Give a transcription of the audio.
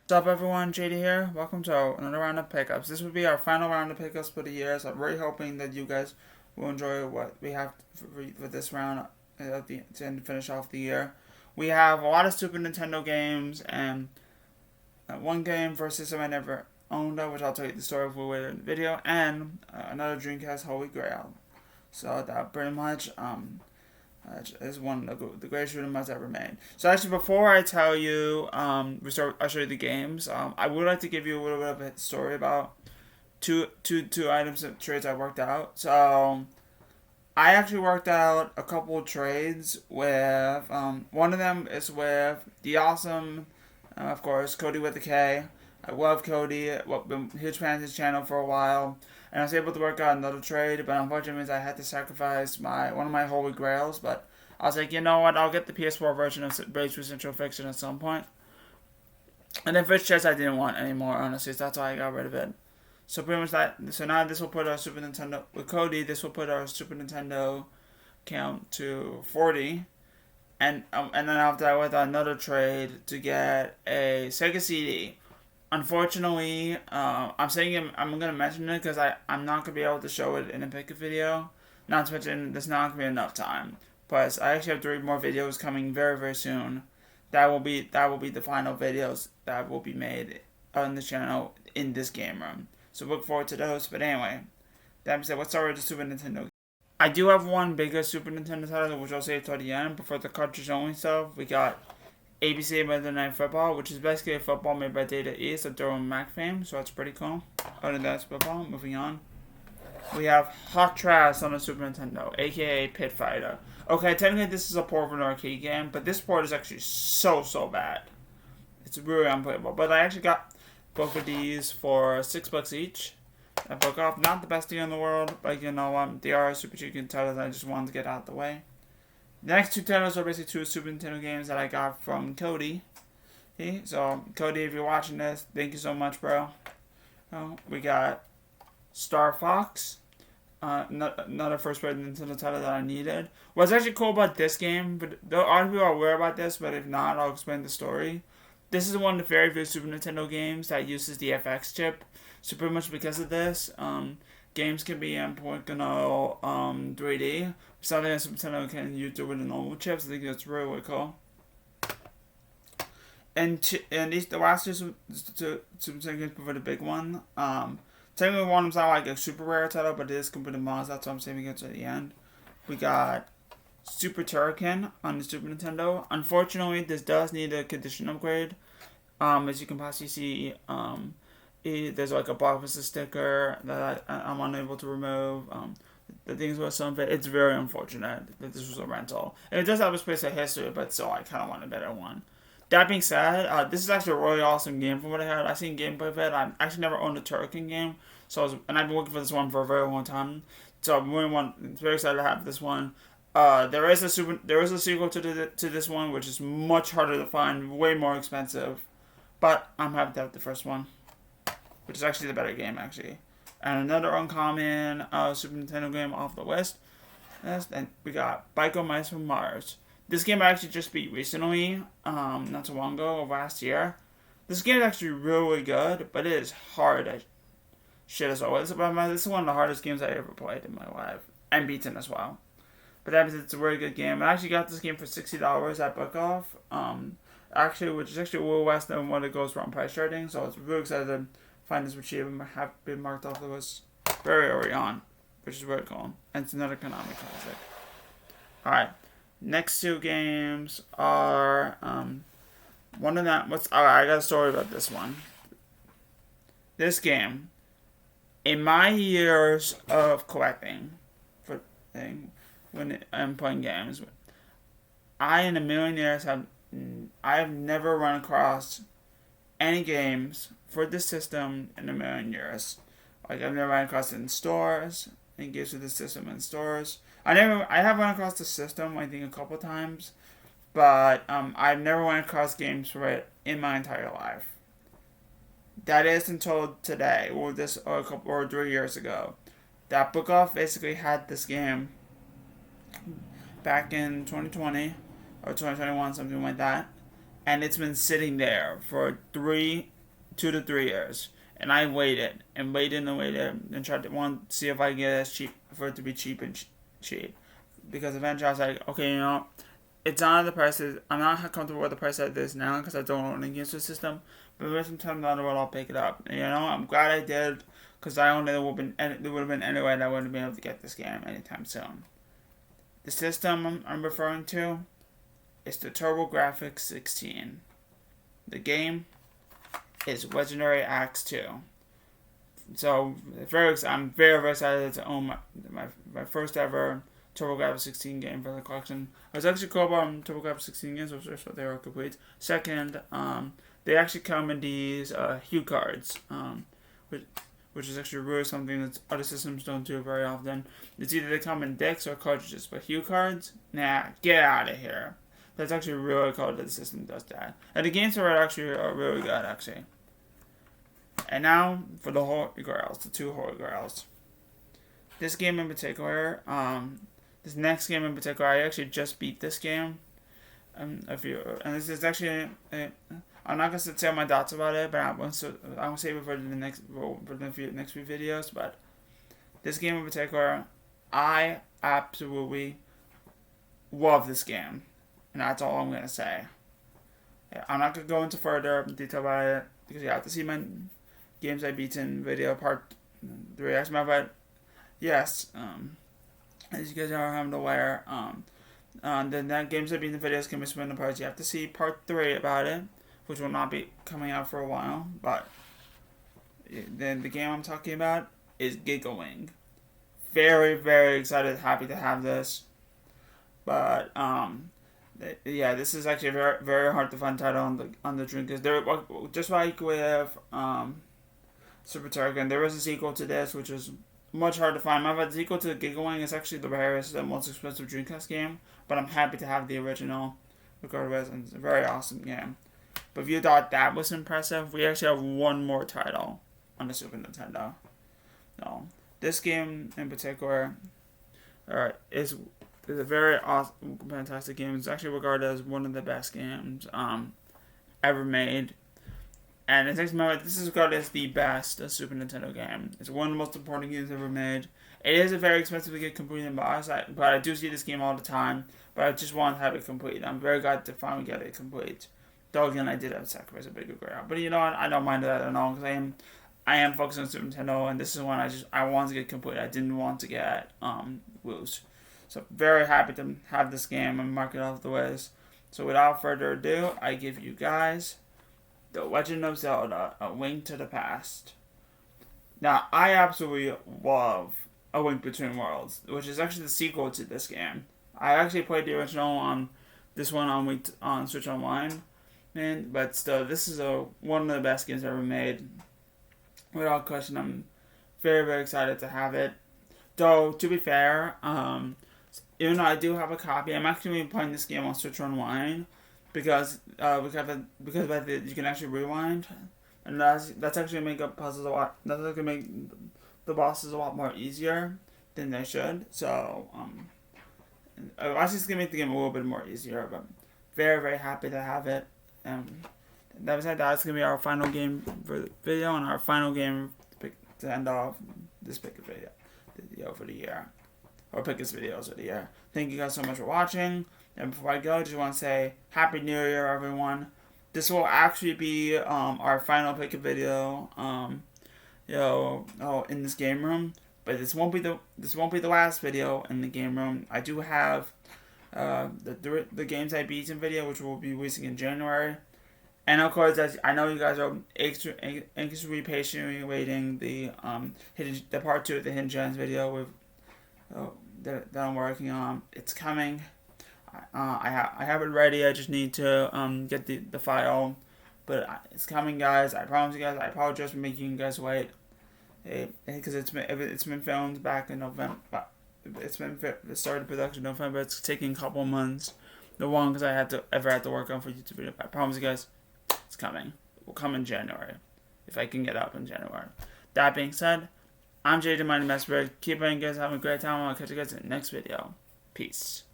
What's up, everyone? JD here. Welcome to another round of pickups. This will be our final round of pickups for the year, so I'm really hoping that you guys will enjoy what we have for this round to finish off the year. We have a lot of Super Nintendo games and one game for a system I never owned, which I'll tell you the story of later in the video, and another Dreamcast Holy Grail. So that pretty much is one of the greatest shoot 'em ups ever made. So actually, before I tell you, I'll show you the games. I would like to give you a little bit of a story about two items of trades I worked out. So I actually worked out a couple of trades with one of them is with the awesome, of course, Cody with a K. I love Cody. I've been a huge fan of his channel for a while, and I was able to work out another trade, but unfortunately means I had to sacrifice one of my Holy Grails. But I was like, you know what? I'll get the PS4 version of Rage with Central Fiction at some point. And then Fish Chess I didn't want anymore, honestly, so that's why I got rid of it. So pretty much that. So now this will put our Super Nintendo with Cody. This will put our Super Nintendo count to 40, and then after I went on another trade to get a Sega CD. Unfortunately, I'm gonna mention it because I'm not gonna be able to show it in a pickup video. Not to mention there's not gonna be enough time. Plus, I actually have 3 more videos coming very soon. That will be the final videos that will be made on the channel in this game room. So look forward to those. But anyway, that being said, let's start with the Super Nintendo. I do have one bigger Super Nintendo title, which I'll save till the end. But for the cartridge only stuff, we got ABC Monday Night Football, which is basically a football made by Data East of Durham Mac fame, so that's pretty cool. Other than that, football. Moving on. We have Hot Trash on the Super Nintendo, aka Pit Fighter. Okay, technically this is a port of an arcade game, but this port is actually so bad. It's really unplayable. But I actually got both of these for $6 each. I broke off. Not the best deal in the world, but you know what? They are super cheap titles. I just wanted to get out of the way. The next 2 titles are basically 2 Super Nintendo games that I got from Cody. Okay, so Cody, if you're watching this, thank you so much, bro. We got Star Fox, another first-party Nintendo title that I needed. What's actually cool about this game, but a lot of people are aware about this, but if not, I'll explain the story. This is one of the very few Super Nintendo games that uses the FX chip. So pretty much because of this, games can be in polygonal 3D. Something that Super Nintendo can use with the normal chips. I think that's really cool. And the last two Super Nintendo games before the big one. Technically one of them's not like a super rare title, but it is compared to mods. That's why I'm saving it to the end. We got Super Turrican on the Super Nintendo. Unfortunately, this does need a condition upgrade. As you can possibly see, there's like a blockbuster sticker that I'm unable to remove. The things with some of it, it's very unfortunate that this was a rental. And it does have a space of history, but still, I kind of want a better one. That being said, this is actually a really awesome game from what I heard. I've seen gameplay of it. I actually never owned a Turrican game, and I've been looking for this one for a very long time. So I'm very excited to have this one. There is a sequel to this one, which is much harder to find, way more expensive, but I'm happy to have the first one, which is actually the better game actually. And another uncommon Super Nintendo game off the list. And we got Bico Mice from Mars. This game I actually just beat recently, not too long ago, last year. This game is actually really good, but it is hard as shit as always. This is one of the hardest games I ever played in my life, and beaten as well. But that means it's a very good game. I actually got this game for $60 at Book Off. Which is actually a little less than what it goes for on price charting. So I was really excited to find this for cheap and have been marked off the list very early on, which is very cool. And it's another Konami classic. Alright. Next 2 games are one of them. I got a story about this one. This game, in my years of collecting when I'm playing games, I in a million years I have never run across any games for this system in a million years. Like I've never run across it in stores, any games for this system in stores. I have run across the system I think a couple times, but I've never run across games for it in my entire life. That is until today, or 3 years ago. That Book Off basically had this game back in 2020 or 2021, something like that, and it's been sitting there for 2 to 3 years. And I waited and waited and waited and tried to see if I could get it as cheap, for it to be cheap and cheap. Because eventually I was like, okay, it's not the prices. I'm not comfortable with the price that it is now because I don't own a game system. But maybe sometime down the road I'll pick it up. And, I'm glad I did because I owned it. There would have been any way that I wouldn't be able to get this game anytime soon. The system I'm referring to is the Turbografx 16. The game is Legendary Axe 2. So I'm very, very excited to own my first ever Turbografx 16 game for the collection. I was actually cool about Turbografx 16 games, which they were complete. Second, they actually come in these hue cards, which is actually really something that other systems don't do very often. It's either they come in decks or cartridges, but hue cards, nah, get out of here. That's actually really cool that the system does that. And the games are actually really good, actually. And now for the Holy Grails, the 2 Holy Grails. This game in particular, this next game in particular, I actually just beat this game. And this is actually, I'm not gonna say my thoughts about it, but I'm gonna save it for the next few videos. But this game in particular, I absolutely love this game, and that's all I'm gonna say. I'm not gonna go into further detail about it because you have to see my games I beaten video part 3. But yes, as you guys are having to aware, the games I beaten videos can be split into parts. You have to see part 3 about it, which will not be coming out for a while. But then the game I'm talking about is Gigawing. Very, very excited, happy to have this. But yeah, this is actually a very, very hard to find title on the Dreamcast. There, just like with Super Turrican, there was a sequel to this, which is much harder to find. The sequel to Gigawing is actually the rarest and most expensive Dreamcast game, but I'm happy to have the original, regardless, and it's a very awesome game. But if you thought that was impressive, we actually have one more title on the Super Nintendo. No, this game in particular is a very awesome, fantastic game. It's actually regarded as one of the best games ever made. And it takes me out, this is regarded as the best Super Nintendo game. It's one of the most important games ever made. It is a very expensive to get complete in box, but I do see this game all the time. But I just want to have it complete. I'm very glad to finally get it complete. Though again, I did have sacrifice a bigger Grail. But you know what? I don't mind that at all because I am focused on Super Nintendo, and this is one I wanted to get complete. I didn't want to get loose. So very happy to have this game and mark it off the list. So without further ado, I give you guys The Legend of Zelda: A Link to the Past. Now, I absolutely love A Link Between Worlds, which is actually the sequel to this game. I actually played the original on this one on Switch Online, but still, this is one of the best games ever made. Without question, I'm very, very excited to have it. Though, to be fair, even though I do have a copy, I'm actually playing this game on Switch Online because you can actually rewind, and that's actually make up puzzles a lot. That's gonna make the bosses a lot more easier than they should. So actually, it's gonna make the game a little bit more easier. But very, very happy to have it. That was that's gonna be our final game for the video and our final game to end off this pick video for the year. Or Pickers videos of the year. Thank you guys so much for watching. And before I go, I just want to say Happy New Year, everyone. This will actually be our final Picker video, in this game room. But this won't be the last video in the game room. I do have the games I beat in video, which will be releasing in January. And of course, I know you guys are anxiously patiently waiting the part 2 of the Hidden Gems video with. That I'm working on. It's coming. I have it ready. I just need to get the file, but it's coming, guys. I promise you guys. I apologize for making you guys wait, because it's been filmed back in November. It started production in November. It's taking a couple months, the longest I ever had to work on for YouTube video. I promise you guys, it's coming. It will come in January, if I can get up in January. That being said, I'm JJ Mighty Master. Keep on, guys. Having a great time. I'll catch you guys in the next video. Peace.